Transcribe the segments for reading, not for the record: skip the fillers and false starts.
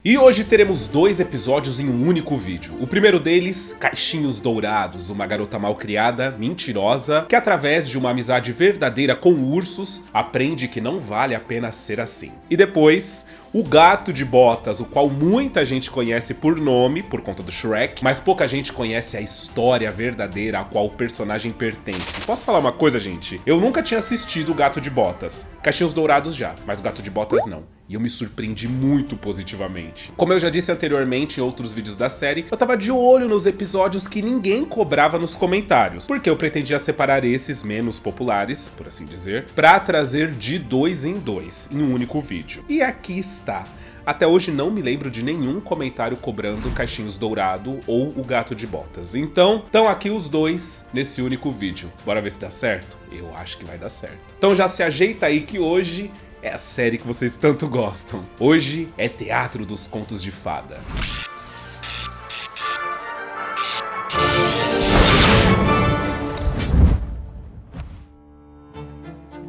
E hoje teremos dois episódios em um único vídeo. O primeiro deles, Caixinhos Dourados, uma garota malcriada, mentirosa, que através de uma amizade verdadeira com ursos, aprende que não vale a pena ser assim. E depois, o Gato de Botas, o qual muita gente conhece por nome, por conta do Shrek, mas pouca gente conhece a história verdadeira a qual o personagem pertence. Posso falar uma coisa, gente? Eu nunca tinha assistido o Gato de Botas. Caixinhos Dourados já, mas o Gato de Botas não. E eu me surpreendi muito positivamente. Como eu já disse anteriormente em outros vídeos da série, eu tava de olho nos episódios que ninguém cobrava nos comentários, porque eu pretendia separar esses menos populares, por assim dizer, pra trazer de dois em dois, em um único vídeo. E aqui está. Até hoje não me lembro de nenhum comentário cobrando Caixinhos Dourado ou o Gato de Botas. Então, estão aqui os dois nesse único vídeo. Bora ver se dá certo? Eu acho que vai dar certo. Então já se ajeita aí que hoje é a série que vocês tanto gostam. Hoje é Teatro dos Contos de Fada.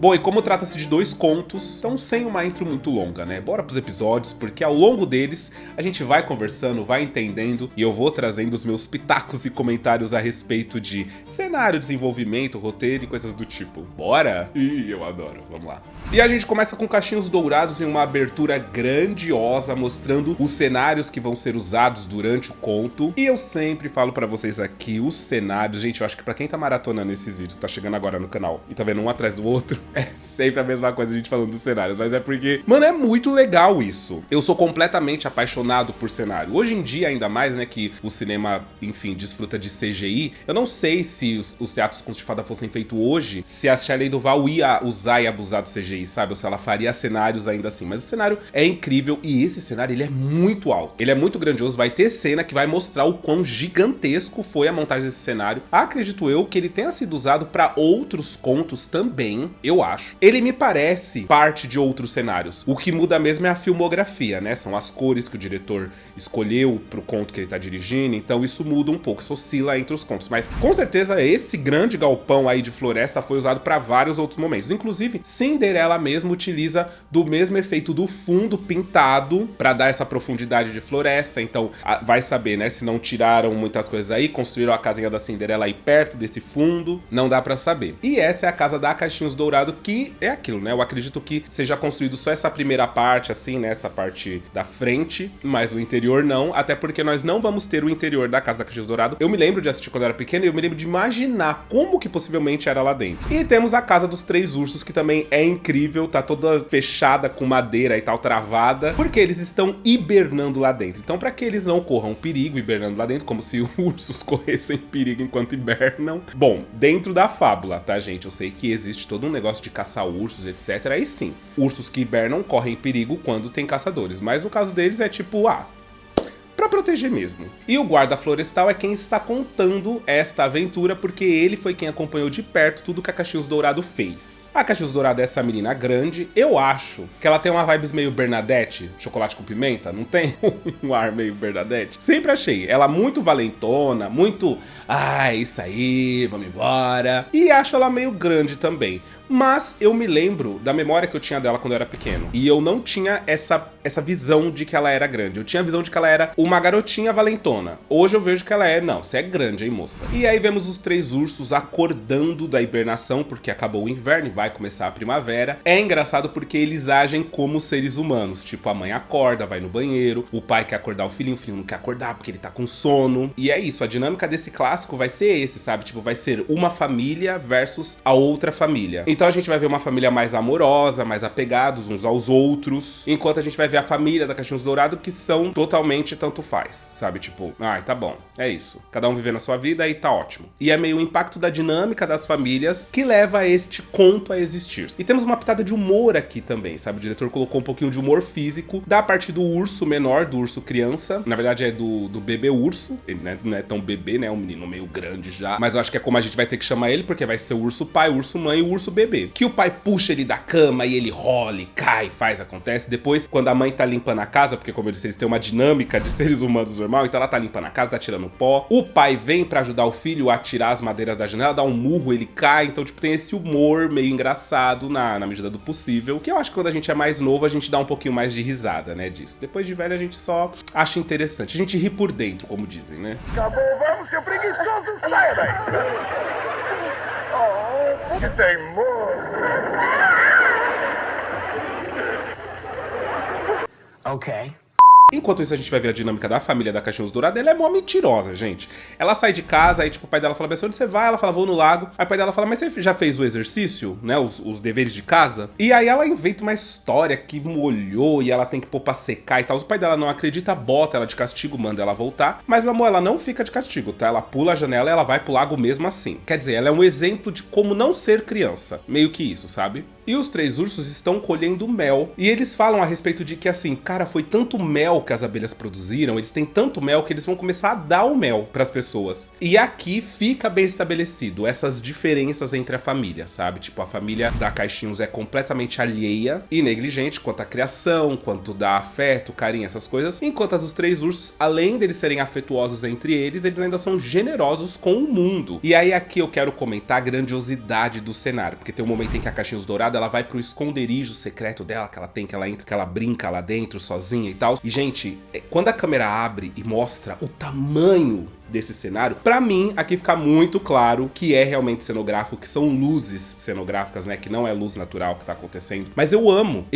Bom, e como trata-se de dois contos, então sem uma intro muito longa, né? Bora pros episódios, porque ao longo deles a gente vai conversando, vai entendendo e eu vou trazendo os meus pitacos e comentários a respeito de cenário, desenvolvimento, roteiro e coisas do tipo. Bora? Ih, eu adoro. Vamos lá. E a gente começa com Caixinhos Dourados em uma abertura grandiosa, mostrando os cenários que vão ser usados durante o conto. E eu sempre falo pra vocês aqui, os cenários, gente, eu acho que pra quem tá maratonando esses vídeos, tá chegando agora no canal e tá vendo um atrás do outro, é sempre a mesma coisa a gente falando dos cenários, mas é porque, mano, é muito legal isso. Eu sou completamente apaixonado por cenário. Hoje em dia, ainda mais, né, que o cinema, enfim, desfruta de CGI, eu não sei se os teatros com de fada fossem feitos hoje, se a Shelley Duvall ia usar e abusar do CGI, sabe? Ou se ela faria cenários ainda assim. Mas o cenário é incrível e esse cenário, ele é muito alto. Ele é muito grandioso, vai ter cena que vai mostrar o quão gigantesco foi a montagem desse cenário. Acredito eu que ele tenha sido usado para outros contos também, eu acho. Ele me parece parte de outros cenários. O que muda mesmo é a filmografia, né? São as cores que o diretor escolheu pro conto que ele tá dirigindo, então isso muda um pouco, isso oscila entre os contos. Mas com certeza esse grande galpão aí de floresta foi usado para vários outros momentos. Inclusive, Cinderela mesmo utiliza do mesmo efeito do fundo pintado para dar essa profundidade de floresta. Então, vai saber, né? Se não tiraram muitas coisas aí, construíram a casinha da Cinderela aí perto desse fundo, não dá para saber. E essa é a casa da Caixinhos Dourado, que é aquilo, né? Eu acredito que seja construído só essa primeira parte, assim, né? Essa parte da frente, mas o interior não, até porque nós não vamos ter o interior da casa da Caixinhos Dourado. Eu me lembro de assistir quando eu era pequeno e eu me lembro de imaginar como que possivelmente era lá dentro. E temos a casa dos três ursos, que também é incrível, tá toda fechada com madeira e tal, travada, porque eles estão hibernando lá dentro. Então, para que eles não corram perigo hibernando lá dentro, como se ursos corressem perigo enquanto hibernam. Bom, dentro da fábula, tá, gente? Eu sei que existe todo um negócio de caçar ursos, etc. Aí sim, ursos que hibernam correm perigo quando tem caçadores, mas no caso deles é tipo, pra proteger mesmo. E o guarda florestal é quem está contando esta aventura, porque ele foi quem acompanhou de perto tudo que a Caixinhos Dourado fez. A Caixinhos Dourado é essa menina grande, eu acho que ela tem uma vibes meio Bernadette, chocolate com pimenta, não tem um ar meio Bernadette? Sempre achei ela muito valentona, muito, isso aí, vamos embora. E acho ela meio grande também. Mas eu me lembro da memória que eu tinha dela quando eu era pequeno. E eu não tinha essa visão de que ela era grande. Eu tinha a visão de que ela era uma garotinha valentona. Hoje eu vejo que ela não, você é grande, hein, moça? E aí vemos os três ursos acordando da hibernação, porque acabou o inverno e vai começar a primavera. É engraçado porque eles agem como seres humanos. Tipo, a mãe acorda, vai no banheiro, o pai quer acordar o filho não quer acordar porque ele tá com sono. E é isso, a dinâmica desse clássico vai ser esse, sabe? Tipo, vai ser uma família versus a outra família. Então a gente vai ver uma família mais amorosa, mais apegados uns aos outros, enquanto a gente vai ver a família da Caixinhos Dourado, que são totalmente tanto faz, sabe? Tipo, tá bom, é isso. Cada um vivendo a sua vida e tá ótimo. E é meio o impacto da dinâmica das famílias que leva este conto a existir. E temos uma pitada de humor aqui também, sabe? O diretor colocou um pouquinho de humor físico da parte do urso menor, do urso criança. Na verdade é do bebê urso. Ele não é tão bebê, né? É um menino meio grande já. Mas eu acho que é como a gente vai ter que chamar ele, porque vai ser o urso pai, o urso mãe e o urso bebê. bebê. Que o pai puxa ele da cama e ele rola, cai, acontece. Depois, quando a mãe tá limpando a casa, porque como eu disse, eles têm uma dinâmica de seres humanos normal, então ela tá limpando a casa, tá tirando pó. O pai vem pra ajudar o filho a tirar as madeiras da janela, dá um murro, ele cai. Então, tipo, tem esse humor meio engraçado na medida do possível, que eu acho que quando a gente é mais novo, a gente dá um pouquinho mais de risada, né, disso. Depois de velho, a gente só acha interessante. A gente ri por dentro, como dizem, né? Acabou, vamos, seu preguiçoso, saia daí! Oh, que teimoso! Ok. Enquanto isso, a gente vai ver a dinâmica da família da Cachinhos Dourados. Ela é mó mentirosa, gente. Ela sai de casa, aí tipo, o pai dela fala, mas onde você vai? Ela fala, vou no lago. Aí o pai dela fala, mas você já fez o exercício, né? Os deveres de casa? E aí ela inventa uma história que molhou e ela tem que pôr pra secar e tal. O pai dela não acredita, bota ela de castigo, manda ela voltar. Mas, meu amor, ela não fica de castigo, tá? Ela pula a janela e ela vai pro lago mesmo assim. Quer dizer, ela é um exemplo de como não ser criança. Meio que isso, sabe? E os três ursos estão colhendo mel. E eles falam a respeito de que, assim, cara, foi tanto mel que as abelhas produziram, eles têm tanto mel que eles vão começar a dar o mel pras pessoas. E aqui fica bem estabelecido essas diferenças entre a família, sabe? Tipo, a família da Caixinhos é completamente alheia e negligente quanto à criação, quanto dá afeto, carinho, essas coisas. Enquanto as dos três ursos, além deles serem afetuosos entre eles ainda são generosos com o mundo. E aí aqui eu quero comentar a grandiosidade do cenário, porque tem um momento em que a Caixinhos Dourada, ela vai pro esconderijo secreto dela, que ela tem, que ela entra, que ela brinca lá dentro sozinha e tal. E, gente, quando a câmera abre e mostra o tamanho desse cenário, pra mim, aqui fica muito claro que é realmente cenográfico, que são luzes cenográficas, né, que não é luz natural que tá acontecendo. Mas eu amo,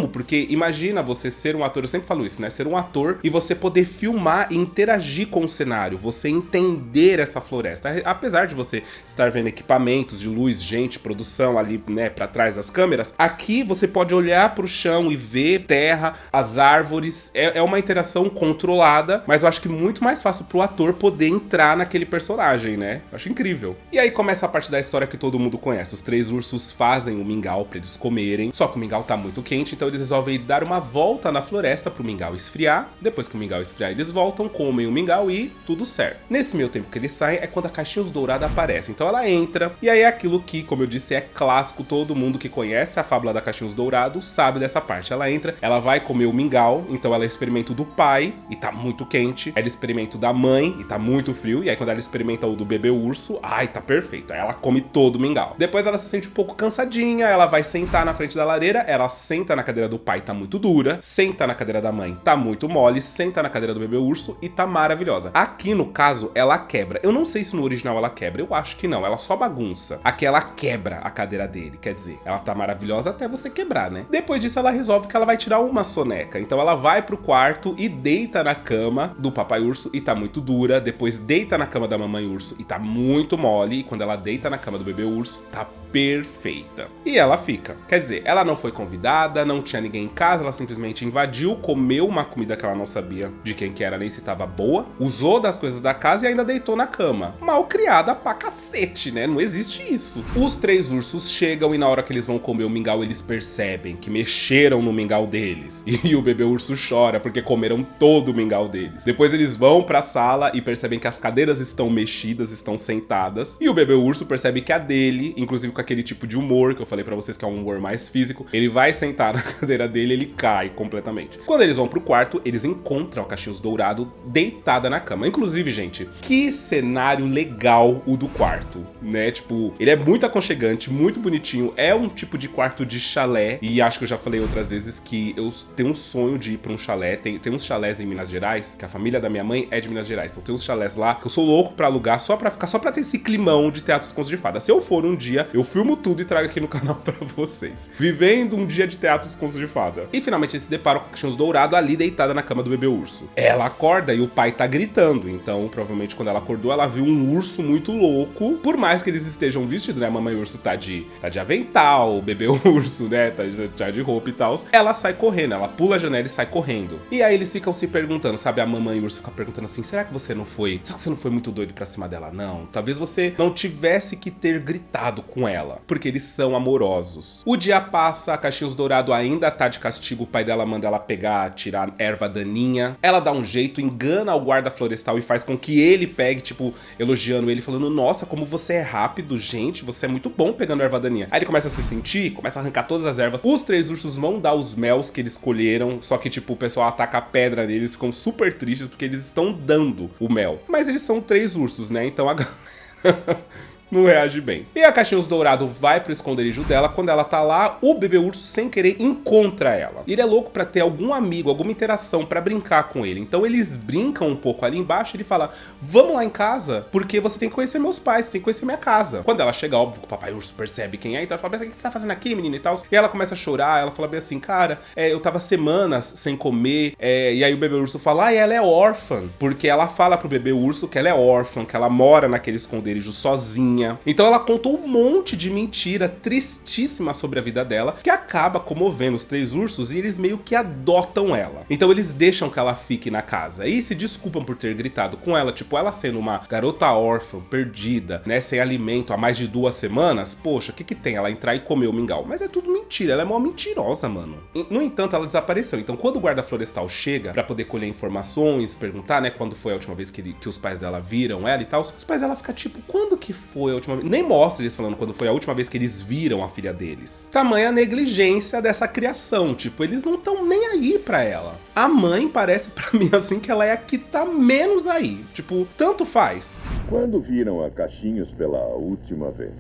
porque imagina você ser um ator, eu sempre falo isso, né, ser um ator e você poder filmar e interagir com o cenário, você entender essa floresta. Apesar de você estar vendo equipamentos de luz, gente, produção ali, né, pra trás das câmeras, aqui você pode olhar pro chão e ver terra, as árvores, é uma interação controlada, mas eu acho que muito mais fácil pro ator poder entrar naquele personagem, né? Eu acho incrível. E aí começa a parte da história que todo mundo conhece. Os três ursos fazem o mingau pra eles comerem, só que o mingau tá muito quente, então eles resolvem dar uma volta na floresta pro mingau esfriar. Depois que o mingau esfriar, eles voltam, comem o mingau e tudo certo. Nesse meio tempo que eles saem, é quando a Caixinhos Dourada aparece. Então ela entra, e aí é aquilo que, como eu disse, é clássico, todo mundo que conhece a fábula da Caixinhos Dourado sabe dessa parte. Ela entra, ela vai comer o mingau, então ela experimenta o do pai, e tá muito quente. Ela experimenta o da mãe, e tá muito frio, e aí quando ela experimenta o do bebê urso, ai, tá perfeito. Aí ela come todo o mingau. Depois ela se sente um pouco cansadinha, ela vai sentar na frente da lareira, ela senta na cadeira do pai, tá muito dura, senta na cadeira da mãe, tá muito mole, senta na cadeira do bebê urso e tá maravilhosa. Aqui, no caso, ela quebra. Eu não sei se no original ela quebra, eu acho que não, ela só bagunça. Aqui ela quebra a cadeira dele, quer dizer, ela tá maravilhosa até você quebrar, né? Depois disso ela resolve que ela vai tirar uma soneca, então ela vai pro quarto e deita na cama do papai urso e tá muito dura, depois deita na cama da mamãe urso e tá muito mole, e quando ela deita na cama do bebê urso, tá perfeita. E ela fica. Quer dizer, ela não foi convidada, não tinha ninguém em casa, ela simplesmente invadiu, comeu uma comida que ela não sabia de quem que era, nem se tava boa, usou das coisas da casa e ainda deitou na cama. Mal criada pra cacete, né? Não existe isso. Os três ursos chegam e na hora que eles vão comer o mingau, eles percebem que mexeram no mingau deles. E o bebê urso chora porque comeram todo o mingau deles. Depois eles vão pra sala e percebem que as cadeiras estão mexidas, estão sentadas. E o bebê urso percebe que a dele, inclusive com aquele tipo de humor que eu falei pra vocês que é um humor mais físico, ele vai sentar na cadeira dele e ele cai completamente. Quando eles vão pro quarto, eles encontram a Caixinhos Dourado deitada na cama. Inclusive, gente, que cenário legal o do quarto, né? Tipo, ele é muito aconchegante, muito bonitinho. É um tipo de quarto de chalé. E acho que eu já falei outras vezes que eu tenho um sonho de ir pra um chalé. Tem uns chalés em Minas Gerais, que a família da minha mãe é de Minas Gerais. Então tem uns chalés lá que eu sou louco pra alugar só pra ficar, só pra ter esse climão de Teatros Contos de Fada. Se eu for um dia, eu filmo tudo e trago aqui no canal pra vocês. Vivendo um dia de Teatros Contos de Fada. E finalmente eles se deparam com a Caixinhos Dourado ali deitada na cama do bebê urso. Ela acorda e o pai tá gritando. Então, provavelmente, quando ela acordou, ela viu um urso muito louco. Por mais que eles estejam vestidos, né? A mamãe urso tá de avental, o bebê urso, né? Tá de roupa e tal. Ela sai correndo, ela pula a janela e sai correndo. E aí eles ficam se perguntando, sabe? A mamãe urso fica perguntando assim, será que você não foi muito doido pra cima dela? Não. Talvez você não tivesse que ter gritado com ela. ela, porque eles são amorosos. O dia passa, a Cachinhos Dourado ainda tá de castigo, o pai dela manda ela pegar, tirar erva daninha. Ela dá um jeito, engana o guarda florestal e faz com que ele pegue, tipo, elogiando ele, falando, nossa, como você é rápido, gente, você é muito bom pegando erva daninha. Aí ele começa a se sentir, começa a arrancar todas as ervas. Os três ursos vão dar os mels que eles escolheram, só que, tipo, o pessoal ataca a pedra neles, ficam super tristes porque eles estão dando o mel. Mas eles são três ursos, né? Então a galera não reage bem. E a Cachinhos Dourado vai pro esconderijo dela. Quando ela tá lá, o bebê urso, sem querer, encontra ela. Ele é louco pra ter algum amigo, alguma interação, pra brincar com ele. Então eles brincam um pouco ali embaixo e ele fala, vamos lá em casa, porque você tem que conhecer meus pais, você tem que conhecer minha casa. Quando ela chega, óbvio que o papai urso percebe quem é, então ela fala, mas o que você tá fazendo aqui, menina, e tal? E ela começa a chorar, ela fala bem assim, cara, eu tava semanas sem comer, e aí o bebê urso fala, ela é órfã, porque ela fala pro bebê urso que ela é órfã, que ela mora naquele esconderijo sozinha. Então ela contou um monte de mentira tristíssima sobre a vida dela, que acaba comovendo os três ursos e eles meio que adotam ela. Então eles deixam que ela fique na casa e se desculpam por ter gritado com ela, tipo, ela sendo uma garota órfã, perdida, né, sem alimento há mais de 2 semanas, poxa, o que tem? Ela entrar e comer o mingau. Mas é tudo mentira, ela é mó mentirosa, mano. No entanto, ela desapareceu. Então quando o guarda florestal chega pra poder colher informações, perguntar, né, quando foi a última vez que os pais dela viram ela e tal, os pais dela ficam tipo, quando que foi a última vez? Nem mostra eles falando quando foi a última vez que eles viram a filha deles. Tamanha negligência dessa criação, tipo, eles não estão nem aí pra ela. A mãe parece pra mim assim que ela é a que tá menos aí. Tipo, tanto faz. Quando viram a Cachinhos pela última vez?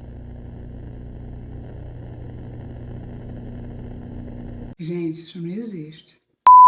Gente, isso não existe.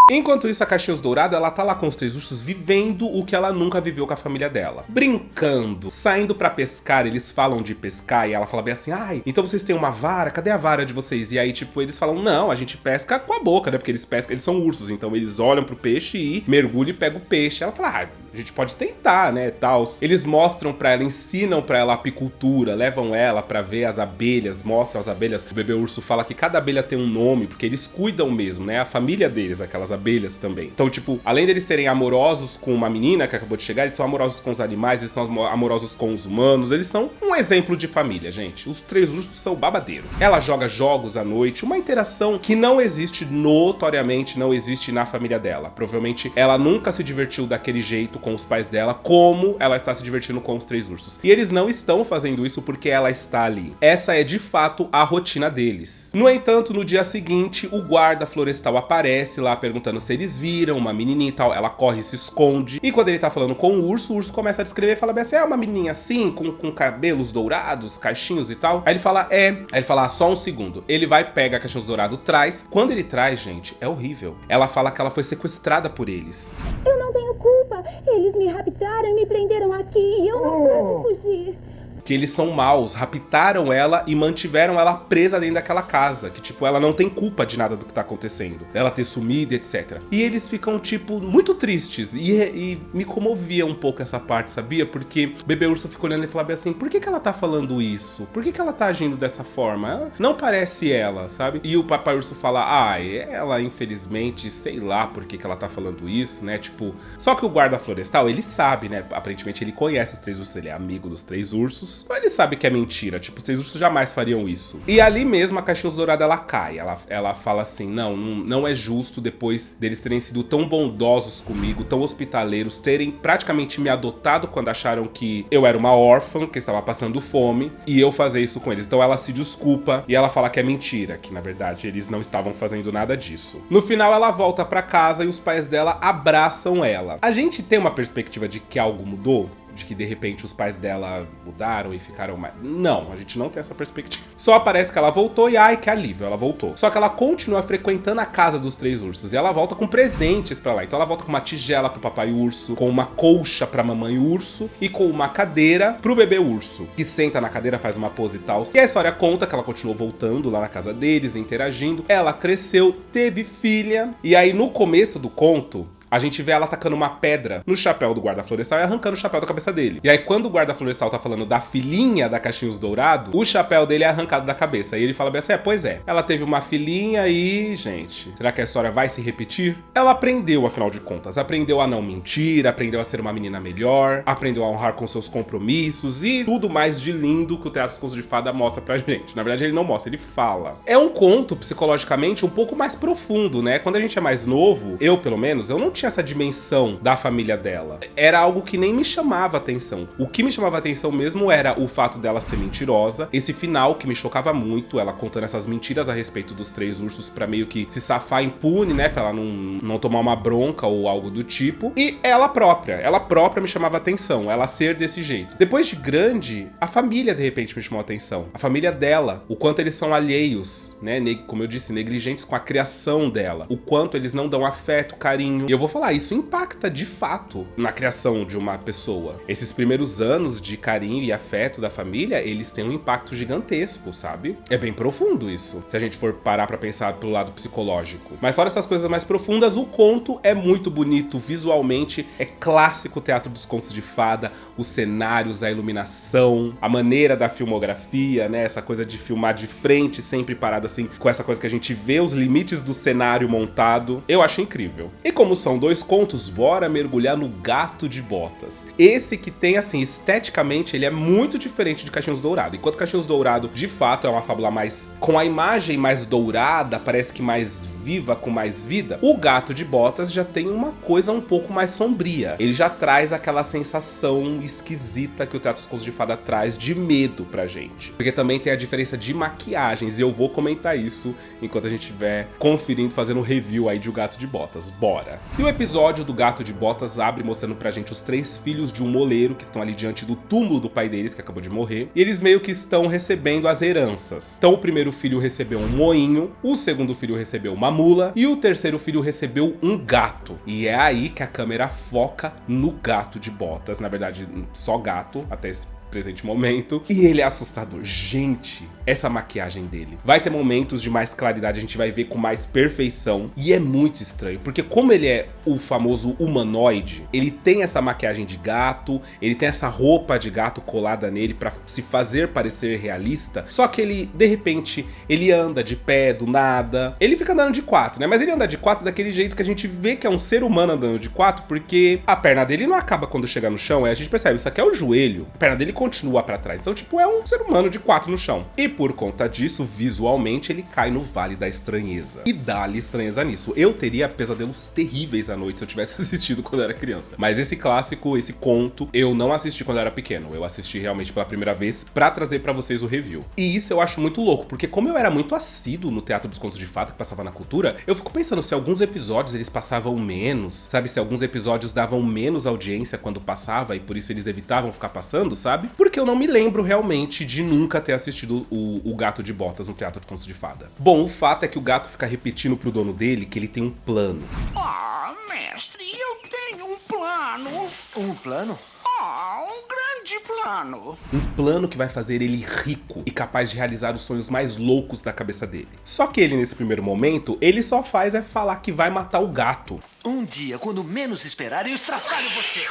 Enquanto isso, a Cachinhos Dourado, ela tá lá com os três ursos vivendo o que ela nunca viveu com a família dela. Brincando, saindo pra pescar, eles falam de pescar e ela fala bem assim, ai, então vocês têm uma vara, cadê a vara de vocês? E aí, tipo, eles falam, não, a gente pesca com a boca, né? Porque eles pescam, eles são ursos, então eles olham pro peixe e mergulham e pegam o peixe. Ela fala, a gente pode tentar, né, tals. Eles mostram pra ela, ensinam pra ela a apicultura, levam ela pra ver as abelhas, mostram as abelhas. O bebê urso fala que cada abelha tem um nome, porque eles cuidam mesmo, né? A família deles, aquelas abelhas também. Então, tipo, além deles serem amorosos com uma menina que acabou de chegar, eles são amorosos com os animais, eles são amorosos com os humanos, eles são um exemplo de família, gente. Os três ursos são babadeiro. Ela joga jogos à noite, uma interação que não existe notoriamente, não existe na família dela. Provavelmente ela nunca se divertiu daquele jeito com os pais dela, como ela está se divertindo com os três ursos. E eles não estão fazendo isso porque ela está ali. Essa é de fato a rotina deles. No entanto, no dia seguinte, o guarda florestal aparece lá perguntando se eles viram uma menininha e tal. Ela corre e se esconde. E quando ele tá falando com o urso começa a descrever e fala bem assim, uma menininha assim, com cabelos dourados, caixinhos e tal. Aí ele fala, Aí ele fala, só um segundo. Ele vai, pega caixinhos dourados, traz. Quando ele traz, gente, é horrível. Ela fala que ela foi sequestrada por eles. Eu não tenho culpa. Eles me raptaram e me prenderam aqui e eu não pude fugir. Que eles são maus, raptaram ela e mantiveram ela presa dentro daquela casa. Que, tipo, ela não tem culpa de nada do que tá acontecendo. Ela ter sumido, etc. E eles ficam, tipo, muito tristes. E me comovia um pouco essa parte, sabia? Porque o bebê urso fica olhando e falava assim, por que ela tá falando isso? Por que ela tá agindo dessa forma? Não parece ela, sabe? E o papai urso fala, ela, infelizmente, sei lá por que ela tá falando isso, né? Tipo, só que o guarda florestal, ele sabe, né? Aparentemente, ele conhece os três ursos, ele é amigo dos três ursos. Ele sabe que é mentira, tipo, os três ursos jamais fariam isso. E ali mesmo a Cachinhos Dourado, ela cai, ela fala assim, não é justo depois deles terem sido tão bondosos comigo, tão hospitaleiros, terem praticamente me adotado quando acharam que eu era uma órfã, que estava passando fome, e eu fazer isso com eles. Então ela se desculpa e ela fala que é mentira, que na verdade eles não estavam fazendo nada disso. No final ela volta pra casa e os pais dela abraçam ela. A gente tem uma perspectiva de que algo mudou? De que de repente os pais dela mudaram e ficaram mais... Não, a gente não tem essa perspectiva. Só parece que ela voltou e ai, que alívio, ela voltou. Só que ela continua frequentando a casa dos três ursos e ela volta com presentes pra lá. Então ela volta com uma tigela pro papai urso, com uma colcha pra mamãe urso e com uma cadeira pro bebê urso, que senta na cadeira, faz uma pose e tal. E a história conta que ela continuou voltando lá na casa deles, interagindo. Ela cresceu, teve filha e aí no começo do conto, a gente vê ela tacando uma pedra no chapéu do guarda florestal e arrancando o chapéu da cabeça dele. E aí quando o guarda florestal tá falando da filhinha da Cachinhos Dourado, o chapéu dele é arrancado da cabeça. E ele fala bem assim, pois é, ela teve uma filhinha e, gente, será que a história vai se repetir? Ela aprendeu, afinal de contas, aprendeu a não mentir, aprendeu a ser uma menina melhor, aprendeu a honrar com seus compromissos e tudo mais de lindo que o Teatro dos Contos de Fada mostra pra gente. Na verdade, ele não mostra, ele fala. É um conto, psicologicamente, um pouco mais profundo, né? Quando a gente é mais novo, eu, pelo menos, eu não tinha essa dimensão da família dela. Era algo que nem me chamava atenção. O que me chamava atenção mesmo era o fato dela ser mentirosa, esse final que me chocava muito, ela contando essas mentiras a respeito dos 3 ursos pra meio que se safar impune, né? Pra ela não tomar uma bronca ou algo do tipo. E ela própria me chamava atenção, ela ser desse jeito. Depois de grande, a família de repente me chamou a atenção. A família dela, o quanto eles são alheios, né? Como eu disse, negligentes com a criação dela. O quanto eles não dão afeto, carinho. E eu vou falar, isso impacta de fato na criação de uma pessoa. Esses primeiros anos de carinho e afeto da família, eles têm um impacto gigantesco, sabe? É bem profundo isso, se a gente for parar pra pensar pelo lado psicológico. Mas fora essas coisas mais profundas, o conto é muito bonito visualmente, é clássico Teatro dos Contos de Fada, os cenários, a iluminação, a maneira da filmografia, né? Essa coisa de filmar de frente, sempre parado assim, com essa coisa que a gente vê os limites do cenário montado. Eu acho incrível. E como são 2 contos, bora mergulhar no Gato de Botas. Esse que tem, assim, esteticamente, ele é muito diferente de Cachinhos Dourado. Enquanto Cachinhos Dourado, de fato, é uma fábula mais... com a imagem mais dourada, parece que mais viva, com mais vida, o Gato de Botas já tem uma coisa um pouco mais sombria. Ele já traz aquela sensação esquisita que o Teatro dos Contos de Fada traz de medo pra gente. Porque também tem a diferença de maquiagens, e eu vou comentar isso enquanto a gente estiver conferindo, fazendo um review aí de O Gato de Botas. Bora! E o episódio do Gato de Botas abre mostrando pra gente os 3 filhos de um moleiro que estão ali diante do túmulo do pai deles, que acabou de morrer, e eles meio que estão recebendo as heranças. Então o primeiro filho recebeu um moinho, o segundo filho recebeu uma mula e o terceiro filho recebeu um gato. E é aí que a câmera foca no Gato de Botas, na verdade só gato até esse presente momento, e ele é assustador. Gente, essa maquiagem dele. Vai ter momentos de mais claridade, a gente vai ver com mais perfeição, e é muito estranho, porque como ele é o famoso humanoide, ele tem essa maquiagem de gato, ele tem essa roupa de gato colada nele pra se fazer parecer realista, só que ele, de repente, ele anda de pé, do nada, ele fica andando de 4, né, mas ele anda de 4 daquele jeito que a gente vê que é um ser humano andando de 4, porque a perna dele não acaba quando chega no chão, a gente percebe, isso aqui é o joelho, a perna dele continua pra trás, então tipo, é um ser humano de 4 no chão. E por conta disso, visualmente, ele cai no Vale da Estranheza. E dá-lhe estranheza nisso. Eu teria pesadelos terríveis à noite se eu tivesse assistido quando eu era criança. Mas esse clássico, esse conto, eu não assisti quando eu era pequeno. Eu assisti realmente pela primeira vez pra trazer pra vocês o review. E isso eu acho muito louco, porque como eu era muito assíduo no Teatro dos Contos de Fada que passava na Cultura, eu fico pensando se alguns episódios eles passavam menos, sabe? Se alguns episódios davam menos audiência quando passava e por isso eles evitavam ficar passando, sabe? Porque eu não me lembro realmente de nunca ter assistido o Gato de Botas no Teatro dos Contos de Fada. Bom, o fato é que o gato fica repetindo pro dono dele que ele tem um plano. Ah, mestre, eu tenho um plano. Um plano? Ah, um grande plano. Um plano que vai fazer ele rico e capaz de realizar os sonhos mais loucos da cabeça dele. Só que ele, nesse primeiro momento, ele só faz é falar que vai matar o gato. Um dia, quando menos esperar, eu estraçalho você.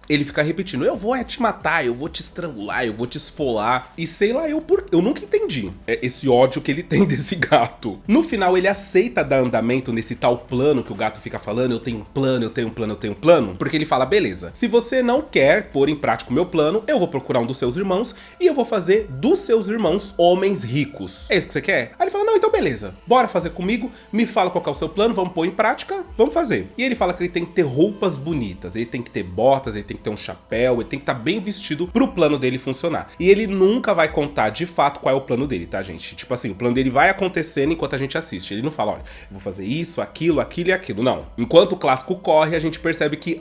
Ele fica repetindo, eu vou te matar, eu vou te estrangular, eu vou te esfolar. E sei lá, eu nunca entendi esse ódio que ele tem desse gato. No final, ele aceita dar andamento nesse tal plano que o gato fica falando, eu tenho um plano, eu tenho um plano, eu tenho um plano. Porque ele fala, beleza, se você não quer pôr em prática o meu plano, eu vou procurar um dos seus irmãos e eu vou fazer dos seus irmãos homens ricos. É isso que você quer? Aí ele fala, não, então beleza, bora fazer comigo, me fala qual que é o seu plano, vamos pôr em prática, vamos fazer. E ele fala que ele tem que ter roupas bonitas, ele tem que ter botas, ele tem que ter um chapéu, ele tem que estar bem vestido pro plano dele funcionar. E ele nunca vai contar de fato qual é o plano dele, tá, gente? Tipo assim, o plano dele vai acontecendo enquanto a gente assiste. Ele não fala, olha, eu vou fazer isso, aquilo, aquilo e aquilo. Não. Enquanto o clássico corre, a gente percebe que,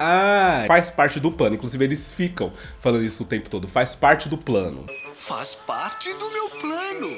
faz parte do plano. Inclusive, eles ficam falando isso o tempo todo. Faz parte do plano. Faz parte do meu plano.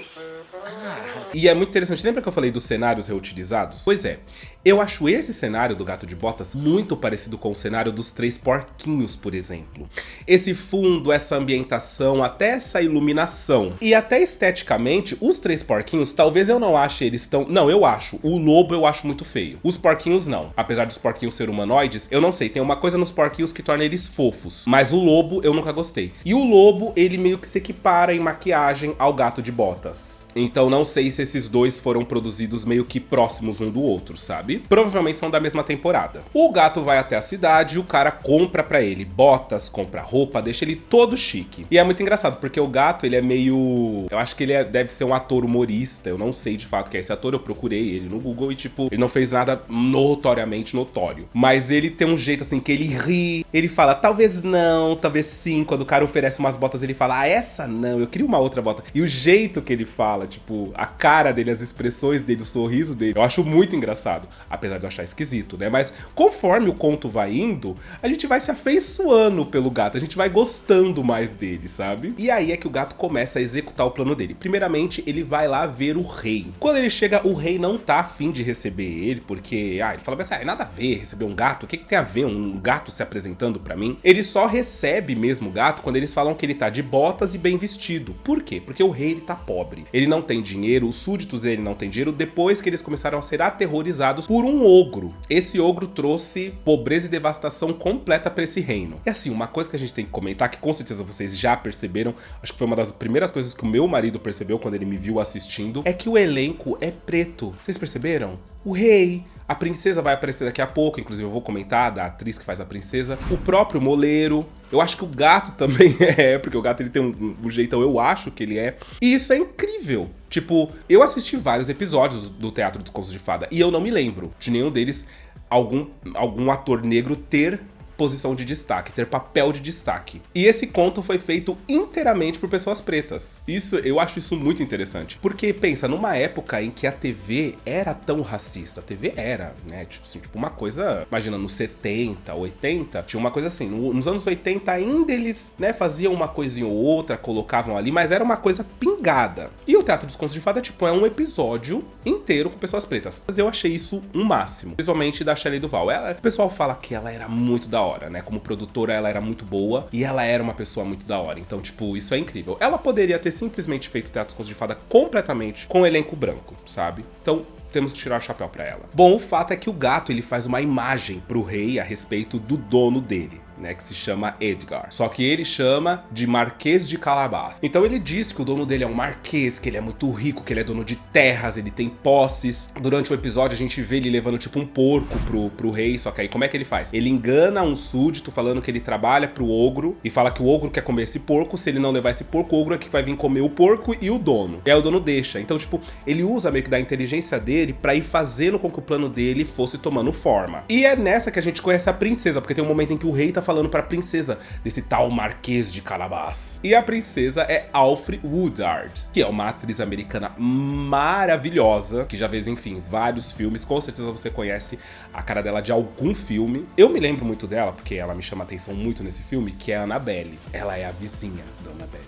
E é muito interessante. Lembra que eu falei dos cenários reutilizados? Pois é. Eu acho esse cenário do Gato de Botas muito parecido com o cenário dos Três Porquinhos, por exemplo. Esse fundo, essa ambientação, até essa iluminação. E até esteticamente, os Três Porquinhos, talvez eu não ache eles tão... Não, eu acho. O lobo eu acho muito feio. Os porquinhos não. Apesar dos porquinhos ser humanoides, eu não sei, tem uma coisa nos porquinhos que torna eles fofos. Mas o lobo eu nunca gostei. E o lobo, ele meio que se equipara em maquiagem ao Gato de Botas. Então não sei se esses dois foram produzidos meio que próximos um do outro, sabe? Provavelmente são da mesma temporada. O gato vai até a cidade e o cara compra pra ele botas, compra roupa, deixa ele todo chique. E é muito engraçado, porque o gato, ele é meio... Eu acho que ele deve ser um ator humorista, eu não sei de fato quem é esse ator, eu procurei ele no Google e tipo, ele não fez nada notoriamente notório. Mas ele tem um jeito assim que ele ri, ele fala, talvez não, talvez sim. Quando o cara oferece umas botas, ele fala, ah, essa não, eu queria uma outra bota. E o jeito que ele fala, tipo, a cara dele, as expressões dele, o sorriso dele, eu acho muito engraçado. Apesar de eu achar esquisito, né? Mas conforme o conto vai indo, a gente vai se afeiçoando pelo gato, a gente vai gostando mais dele, sabe? E aí é que o gato começa a executar o plano dele. Primeiramente, ele vai lá ver o rei. Quando ele chega, o rei não tá afim de receber ele, porque, ele fala assim, é nada a ver receber um gato, o que tem a ver um gato se apresentando pra mim? Ele só recebe mesmo o gato quando eles falam que ele tá de botas e bem vestido. Por quê? Porque o rei, ele tá pobre. Ele não tem dinheiro, os súditos dele não tem dinheiro, depois que eles começaram a ser aterrorizados por um ogro. Esse ogro trouxe pobreza e devastação completa pra esse reino. E assim, uma coisa que a gente tem que comentar, que com certeza vocês já perceberam, acho que foi uma das primeiras coisas que o meu marido percebeu quando ele me viu assistindo, é que o elenco é preto. Vocês perceberam? O rei, a princesa vai aparecer daqui a pouco, inclusive eu vou comentar da atriz que faz a princesa, o próprio moleiro. Eu acho que o gato também porque o gato ele tem um jeitão, eu acho que ele é. E isso é incrível. Tipo, eu assisti vários episódios do Teatro dos Contos de Fada e eu não me lembro de nenhum deles algum ator negro ter posição de destaque, ter papel de destaque. E esse conto foi feito inteiramente por pessoas pretas. Eu acho isso muito interessante. Porque, pensa, numa época em que a TV era tão racista, a TV era, né, tipo assim, uma coisa, imagina, nos 70, 80, tinha uma coisa assim, nos anos 80 ainda eles, né, faziam uma coisinha ou outra, colocavam ali, mas era uma coisa pingada. E o Teatro dos Contos de Fada, tipo, é um episódio inteiro com pessoas pretas. Mas eu achei isso um máximo, principalmente da Shelley Duvall. O pessoal fala que ela era muito da hora, né? Como produtora, ela era muito boa e ela era uma pessoa muito da hora. Então, tipo, isso é incrível. Ela poderia ter simplesmente feito Teatro dos Contos de Fada completamente com elenco branco, sabe? Então, temos que tirar o chapéu pra ela. Bom, o fato é que o gato, ele faz uma imagem pro rei a respeito do dono dele, né, que se chama Edgar. Só que ele chama de Marquês de Calabás. Então ele diz que o dono dele é um marquês, que ele é muito rico, que ele é dono de terras, ele tem posses. Durante o episódio a gente vê ele levando tipo um porco pro rei, só que aí como é que ele faz? Ele engana um súdito falando que ele trabalha pro ogro e fala que o ogro quer comer esse porco, se ele não levar esse porco, o ogro é que vai vir comer o porco e o dono. E aí o dono deixa. Então, tipo, ele usa meio que da inteligência dele pra ir fazendo com que o plano dele fosse tomando forma. E é nessa que a gente conhece a princesa, porque tem um momento em que o rei tá falando pra princesa desse tal Marquês de Calabás. E a princesa é Alfre Woodard, que é uma atriz americana maravilhosa, que já fez, enfim, vários filmes. Com certeza você conhece a cara dela de algum filme. Eu me lembro muito dela, porque ela me chama atenção muito nesse filme, que é a Annabelle. Ela é a vizinha da Annabelle.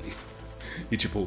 E tipo,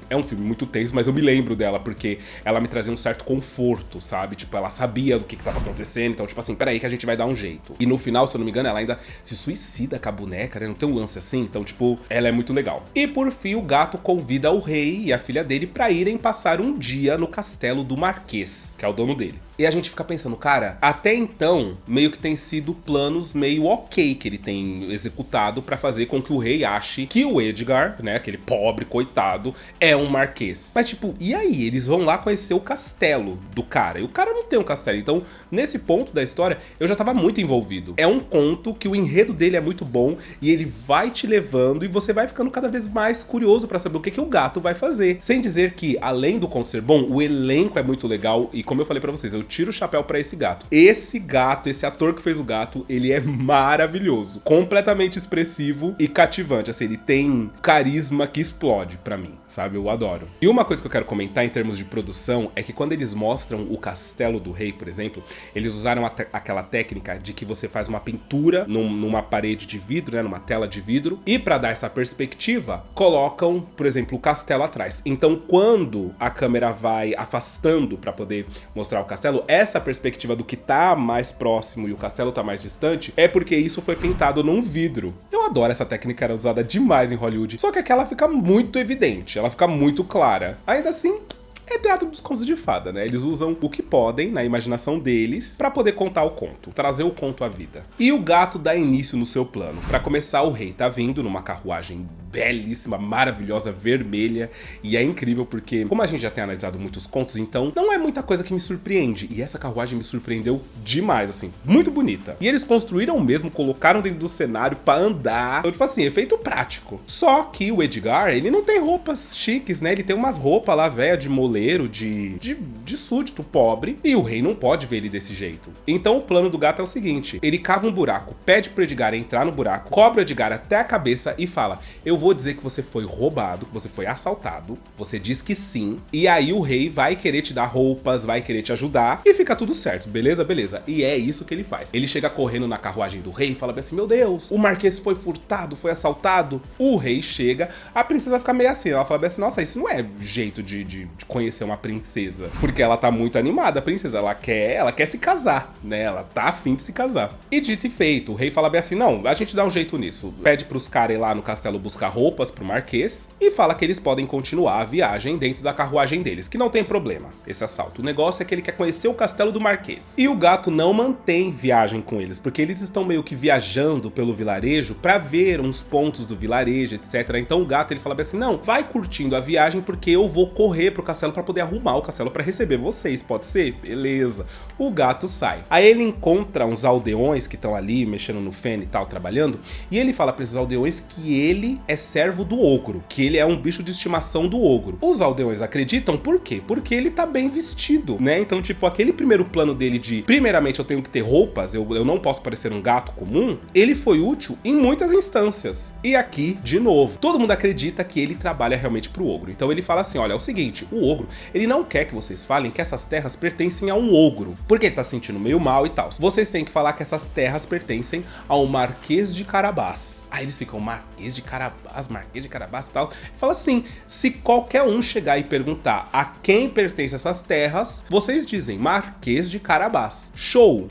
é um filme muito tenso, mas eu me lembro dela porque ela me trazia um certo conforto, sabe? Tipo, ela sabia do que tava acontecendo, então tipo assim, peraí que a gente vai dar um jeito. E no final, se eu não me engano, ela ainda se suicida com a boneca, né? Não tem um lance assim, então tipo, ela é muito legal. E por fim, o gato convida o rei e a filha dele pra irem passar um dia no castelo do Marquês, que é o dono dele. E a gente fica pensando, cara, até então, meio que tem sido planos meio ok que ele tem executado pra fazer com que o rei ache que o Edgar, né, aquele pobre coitado, é um marquês. Mas tipo, e aí? Eles vão lá conhecer o castelo do cara. E o cara não tem um castelo. Então, nesse ponto da história, eu já tava muito envolvido. É um conto que o enredo dele é muito bom e ele vai te levando e você vai ficando cada vez mais curioso pra saber o que o gato vai fazer. Sem dizer que, além do conto ser bom, o elenco é muito legal e como eu falei pra vocês, eu tiro o chapéu pra esse gato. Esse gato, esse ator que fez o gato, ele é maravilhoso. Completamente expressivo e cativante. Assim, ele tem carisma que explode pra mim, sabe? Eu adoro. E uma coisa que eu quero comentar em termos de produção é que quando eles mostram o castelo do rei, por exemplo, eles usaram aquela técnica de que você faz uma pintura numa parede de vidro, né? Numa tela de vidro. E pra dar essa perspectiva, colocam, por exemplo, o castelo atrás. Então, quando a câmera vai afastando pra poder mostrar o castelo, castelo, essa perspectiva do que tá mais próximo e o castelo tá mais distante, é porque isso foi pintado num vidro. Eu adoro essa técnica, era usada demais em Hollywood, só que aquela fica muito evidente, ela fica muito clara. Ainda assim, é teatro dos contos de fada, né? Eles usam o que podem, na imaginação deles, pra poder contar o conto, trazer o conto à vida. E o gato dá início no seu plano. Pra começar, o rei tá vindo numa carruagem belíssima, maravilhosa, vermelha, e é incrível porque, como a gente já tem analisado muitos contos, então não é muita coisa que me surpreende, e essa carruagem me surpreendeu demais, assim, muito bonita. E eles construíram mesmo, colocaram dentro do cenário pra andar, então, tipo assim, efeito prático. Só que o Edgar, ele não tem roupas chiques, né? Ele tem umas roupas lá, velha, de moleiro, de súdito pobre, e o rei não pode ver ele desse jeito. Então o plano do gato é o seguinte, ele cava um buraco, pede pro Edgar entrar no buraco, cobre o Edgar até a cabeça e fala: eu vou dizer que você foi roubado, que você foi assaltado, você diz que sim, e aí o rei vai querer te dar roupas, vai querer te ajudar, e fica tudo certo, beleza? Beleza. E é isso que ele faz. Ele chega correndo na carruagem do rei e fala assim: meu Deus, o marquês foi furtado, foi assaltado. O rei chega, a princesa fica meio assim, ela fala assim: nossa, isso não é jeito de conhecer uma princesa, porque ela tá muito animada, a princesa, ela quer se casar, né? Ela tá afim de se casar. E dito e feito, o rei fala bem assim: não, a gente dá um jeito nisso. Pede pros caras ir lá no castelo buscar roupas pro marquês e fala que eles podem continuar a viagem dentro da carruagem deles, que não tem problema esse assalto. O negócio é que ele quer conhecer o castelo do marquês. E o gato não mantém viagem com eles, porque eles estão meio que viajando pelo vilarejo pra ver uns pontos do vilarejo, etc. Então o gato, ele fala bem assim: não, vai curtindo a viagem porque eu vou correr pro castelo pra poder arrumar o castelo pra receber vocês, pode ser? Beleza. O gato sai. Aí ele encontra uns aldeões que estão ali mexendo no feno e tal, trabalhando, e ele fala pra esses aldeões que ele é servo do ogro, que ele é um bicho de estimação do ogro. Os aldeões acreditam, por quê? Porque ele tá bem vestido, né? Então, tipo, aquele primeiro plano dele de, primeiramente, eu tenho que ter roupas, eu não posso parecer um gato comum, ele foi útil em muitas instâncias. E aqui, de novo, todo mundo acredita que ele trabalha realmente pro ogro. Então ele fala assim: olha, é o seguinte, o ogro, ele não quer que vocês falem que essas terras pertencem a um ogro, porque ele tá se sentindo meio mal e tal. Vocês têm que falar que essas terras pertencem ao Marquês de Carabás. Aí eles ficam: Marquês de Carabás e tal. E fala assim: se qualquer um chegar e perguntar a quem pertence essas terras, vocês dizem Marquês de Carabás. Show!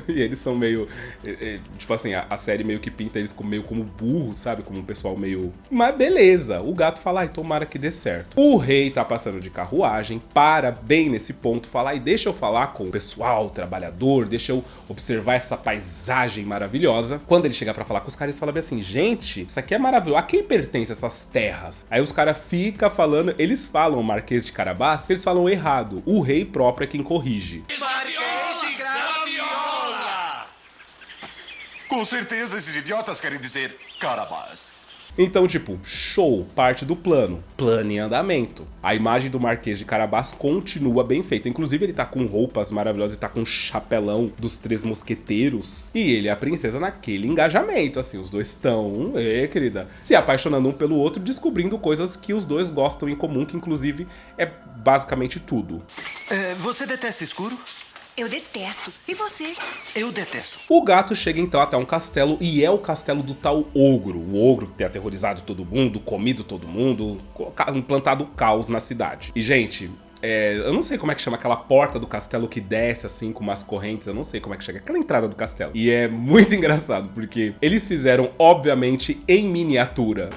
E eles são meio... tipo assim, a série meio que pinta eles meio como burros, sabe? Como um pessoal meio... Mas beleza, o gato fala: ai, tomara que dê certo. O rei tá passando de carruagem, para bem nesse ponto, fala: ai, deixa eu falar com o pessoal, o trabalhador, deixa eu observar essa paisagem maravilhosa. Quando ele chegar pra falar com os caras, ele fala bem assim: gente, isso aqui é maravilhoso, a quem pertence essas terras? Aí os caras ficam falando, eles falam Marquês de Carabás, eles falam errado, o rei próprio é quem corrige. Marquês de Graviola! Com certeza esses idiotas querem dizer Carabás. Então, tipo, show, parte do plano. Plano em andamento. A imagem do Marquês de Carabás continua bem feita. Inclusive, ele tá com roupas maravilhosas, ele tá com um chapelão dos Três Mosqueteiros. E ele e a princesa naquele engajamento, assim, os dois estão, querida, se apaixonando um pelo outro, descobrindo coisas que os dois gostam em comum, que inclusive é basicamente tudo. Você detesta escuro? Eu detesto. E você? Eu detesto. O gato chega então até um castelo, e é o castelo do tal ogro. O ogro que tem aterrorizado todo mundo, comido todo mundo, implantado caos na cidade. E, gente... eu não sei como é que chama aquela porta do castelo que desce assim com umas correntes, eu não sei como é que chega, aquela entrada do castelo. E é muito engraçado, porque eles fizeram, obviamente, em miniatura.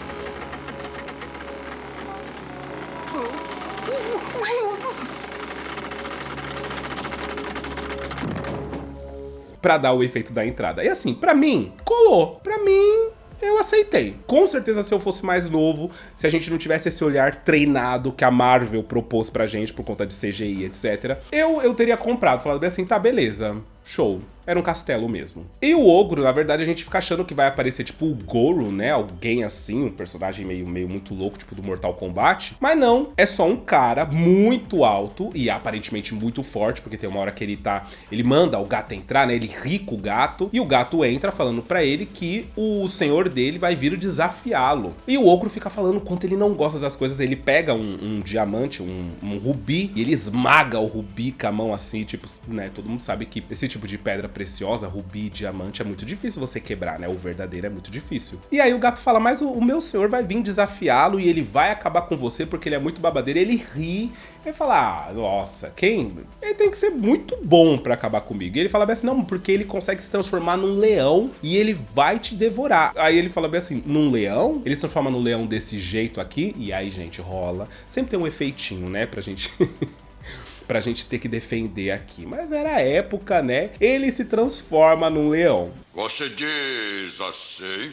Pra dar o efeito da entrada. E assim, pra mim, colou. Pra mim... eu aceitei. Com certeza, se eu fosse mais novo, se a gente não tivesse esse olhar treinado que a Marvel propôs pra gente por conta de CGI, etc., eu teria comprado, falado bem assim: tá, beleza, show. Era um castelo mesmo. E o ogro, na verdade, a gente fica achando que vai aparecer tipo o Goro, né? Alguém assim, um personagem meio muito louco, tipo do Mortal Kombat. Mas não, é só um cara muito alto e aparentemente muito forte, porque tem uma hora que ele manda o gato entrar, né? Ele rica o gato, e o gato entra falando pra ele que o senhor dele vai vir desafiá-lo. E o ogro fica falando quanto ele não gosta das coisas. Ele pega um diamante, um rubi, e ele esmaga o rubi com a mão assim, tipo, né? Todo mundo sabe que esse tipo de pedra preciosa, rubi, diamante, é muito difícil você quebrar, né? O verdadeiro é muito difícil. E aí o gato fala, mas o meu senhor vai vir desafiá-lo e ele vai acabar com você porque ele é muito babadeiro. Ele ri, ele fala, nossa, quem? Ele tem que ser muito bom pra acabar comigo. E ele fala bem assim, não, porque ele consegue se transformar num leão e ele vai te devorar. Aí ele fala bem assim, num leão? Ele se transforma num leão desse jeito aqui, e aí, gente, rola. Sempre tem um efeitinho, né, pra gente... pra gente ter que defender aqui. Mas era a época, né? Ele se transforma num leão. Você diz assim?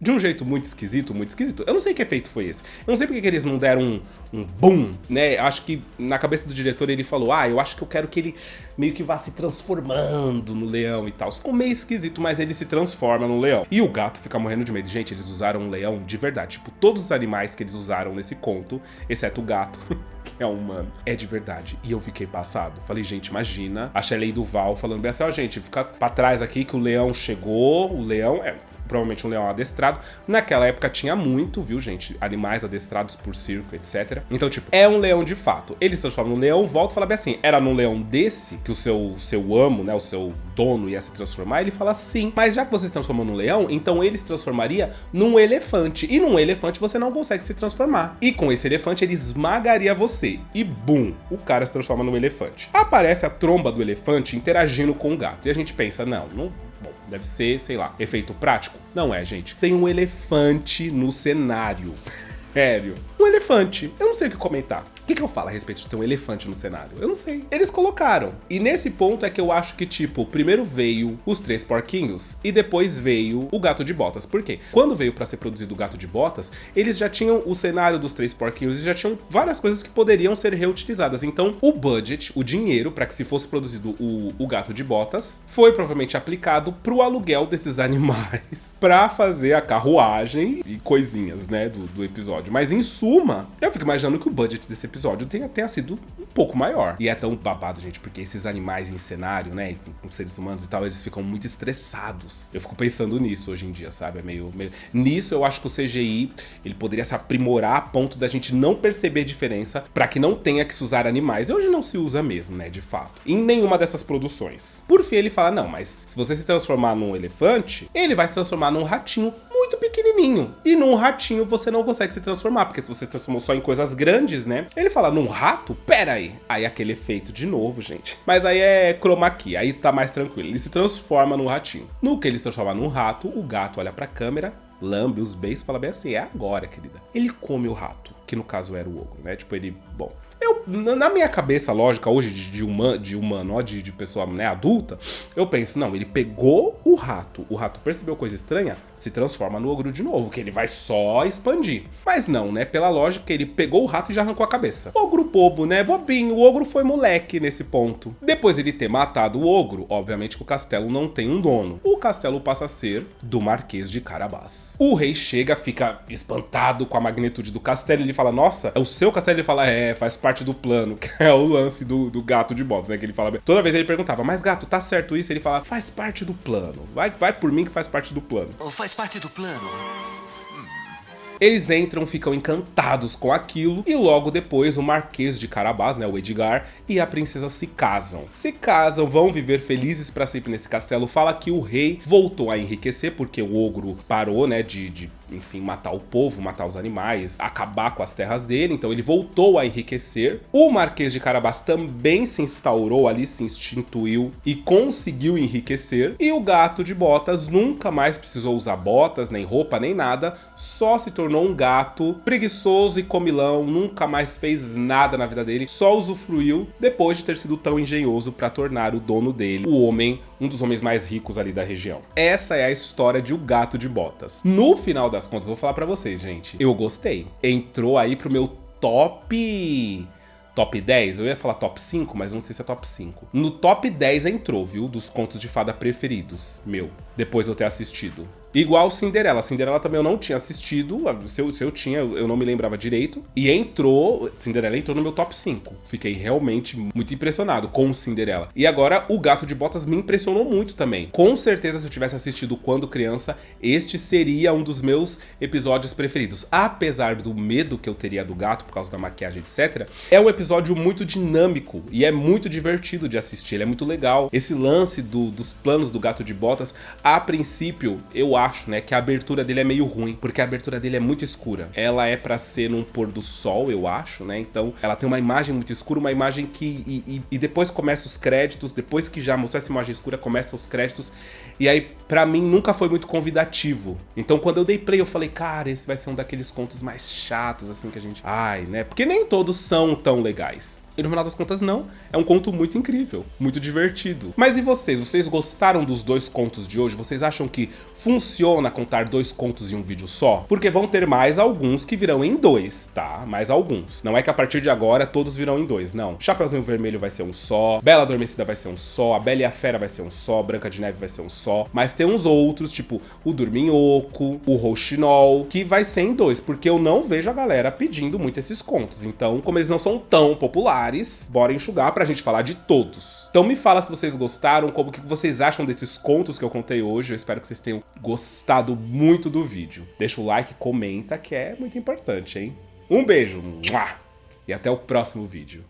De um jeito muito esquisito, muito esquisito. Eu não sei que efeito foi esse. Eu não sei porque que eles não deram um boom, né? Acho que na cabeça do diretor ele falou, eu acho que eu quero que ele meio que vá se transformando no leão e tal. Ficou meio esquisito, mas ele se transforma no leão. E o gato fica morrendo de medo. Gente, eles usaram um leão de verdade. Tipo, todos os animais que eles usaram nesse conto, exceto o gato, que é humano, é de verdade. E eu fiquei passado. Falei, gente, imagina a Shelley Duval falando bem assim, gente, fica pra trás aqui que o leão chegou, o leão provavelmente um leão adestrado. Naquela época tinha muito, viu, gente? Animais adestrados por circo, etc. Então, tipo, é um leão de fato. Ele se transforma num leão, volta e fala bem assim, era num leão desse que o seu amo, né, o seu dono ia se transformar? Ele fala sim, mas já que você se transformou num leão, então ele se transformaria num elefante. E num elefante você não consegue se transformar. E com esse elefante ele esmagaria você. E bum, o cara se transforma num elefante. Aparece a tromba do elefante interagindo com o gato. E a gente pensa, não, bom, deve ser, sei lá, efeito prático. Não é, gente. Tem um elefante no cenário. Sério. Um elefante. Eu não sei o que comentar. O que eu falo a respeito de ter um elefante no cenário? Eu não sei. Eles colocaram. E nesse ponto é que eu acho que, tipo, primeiro veio os 3 porquinhos e depois veio o Gato de Botas. Por quê? Quando veio pra ser produzido o Gato de Botas, eles já tinham o cenário dos 3 porquinhos e já tinham várias coisas que poderiam ser reutilizadas. Então, o budget, o dinheiro pra que se fosse produzido o Gato de Botas, foi provavelmente aplicado pro aluguel desses animais pra fazer a carruagem e coisinhas, né, do episódio. Mas em suma, eu fico imaginando que o budget desse episódio tenha sido um pouco maior. E é tão babado, gente, porque esses animais em cenário, né, com seres humanos e tal, eles ficam muito estressados. Eu fico pensando nisso hoje em dia, sabe? É meio... Nisso eu acho que o CGI, ele poderia se aprimorar a ponto da gente não perceber diferença pra que não tenha que se usar animais. E hoje não se usa mesmo, né, de fato. Em nenhuma dessas produções. Por fim, ele fala, não, mas se você se transformar num elefante, ele vai se transformar num ratinho muito pequenininho. E num ratinho você não consegue se transformar, porque se você se transformou só em coisas grandes, né? Ele fala, num rato? Pera aí. Aí aquele efeito de novo, gente. Mas aí é chroma key, aí tá mais tranquilo. Ele se transforma num ratinho. No que ele se transforma num rato, o gato olha pra câmera, lambe os beijos e fala bem assim, é agora, querida. Ele come o rato, que no caso era o ogro, né? Tipo, ele, bom... na minha cabeça, lógica, hoje, de humano, ó, de pessoa, né, adulta, eu penso, não, ele pegou o rato percebeu coisa estranha, se transforma no ogro de novo, que ele vai só expandir. Mas não, né, pela lógica, ele pegou o rato e já arrancou a cabeça. Ogro bobo, né, bobinho, o ogro foi moleque nesse ponto. Depois de ele ter matado o ogro, obviamente que o castelo não tem um dono. O castelo passa a ser do Marquês de Carabás. O rei chega, fica espantado com a magnitude do castelo, ele fala, nossa, é o seu castelo? Ele fala, faz parte do plano, que é o lance do Gato de Botas, né, que ele fala, toda vez ele perguntava, mas gato, tá certo isso? Ele fala, faz parte do plano, vai por mim que faz parte do plano. Faz parte do plano. Eles entram, ficam encantados com aquilo e logo depois o Marquês de Carabás, né, o Edgar, e a princesa se casam. Se casam, vão viver felizes pra sempre nesse castelo. Fala que o rei voltou a enriquecer porque o ogro parou, né, enfim, matar o povo, matar os animais, acabar com as terras dele, então ele voltou a enriquecer. O Marquês de Carabás também se instaurou ali, se instituiu e conseguiu enriquecer. E o Gato de Botas nunca mais precisou usar botas, nem roupa, nem nada, só se tornou um gato preguiçoso e comilão, nunca mais fez nada na vida dele, só usufruiu depois de ter sido tão engenhoso para tornar o dono dele, o homem, um dos homens mais ricos ali da região. Essa é a história de O Gato de Botas. No final das contas, vou falar pra vocês, gente, eu gostei. Entrou aí pro meu top 10, eu ia falar top 5, mas não sei se é top 5. No top 10 entrou, viu, dos contos de fada preferidos, meu, depois de eu ter assistido. Igual Cinderela. Cinderela também eu não tinha assistido. Se eu tinha, eu não me lembrava direito. E Cinderela entrou no meu top 5. Fiquei realmente muito impressionado com Cinderela. E agora, O Gato de Botas me impressionou muito também. Com certeza, se eu tivesse assistido quando criança, este seria um dos meus episódios preferidos. Apesar do medo que eu teria do gato, por causa da maquiagem, etc. É um episódio muito dinâmico e é muito divertido de assistir. Ele é muito legal. Esse lance dos planos do Gato de Botas, a princípio, eu acho, né, que a abertura dele é meio ruim, porque a abertura dele é muito escura. Ela é pra ser num pôr do sol, eu acho, né? Então, ela tem uma imagem muito escura, uma imagem que... E depois começa os créditos, depois que já mostrou essa imagem escura, começam os créditos. E aí, pra mim, nunca foi muito convidativo. Então, quando eu dei play, eu falei, cara, esse vai ser um daqueles contos mais chatos, assim, que a gente... Ai, né? Porque nem todos são tão legais. E no final das contas, não. É um conto muito incrível, muito divertido. Mas e vocês? Vocês gostaram dos 2 contos de hoje? Vocês acham que funciona contar 2 contos em um vídeo só? Porque vão ter mais alguns que virão em 2, tá? Mais alguns. Não é que a partir de agora todos virão em 2, não. Chapeuzinho Vermelho vai ser um só, Bela Adormecida vai ser um só, A Bela e a Fera vai ser um só, Branca de Neve vai ser um só. Mas tem uns outros, tipo o Dorminhoco, o Rouxinol, que vai ser em 2, porque eu não vejo a galera pedindo muito esses contos. Então, como eles não são tão populares, bora enxugar pra gente falar de todos. Então me fala se vocês gostaram, como que vocês acham desses contos que eu contei hoje. Eu espero que vocês tenham gostado muito do vídeo. Deixa o like, comenta, que é muito importante, hein? Um beijo! E até o próximo vídeo.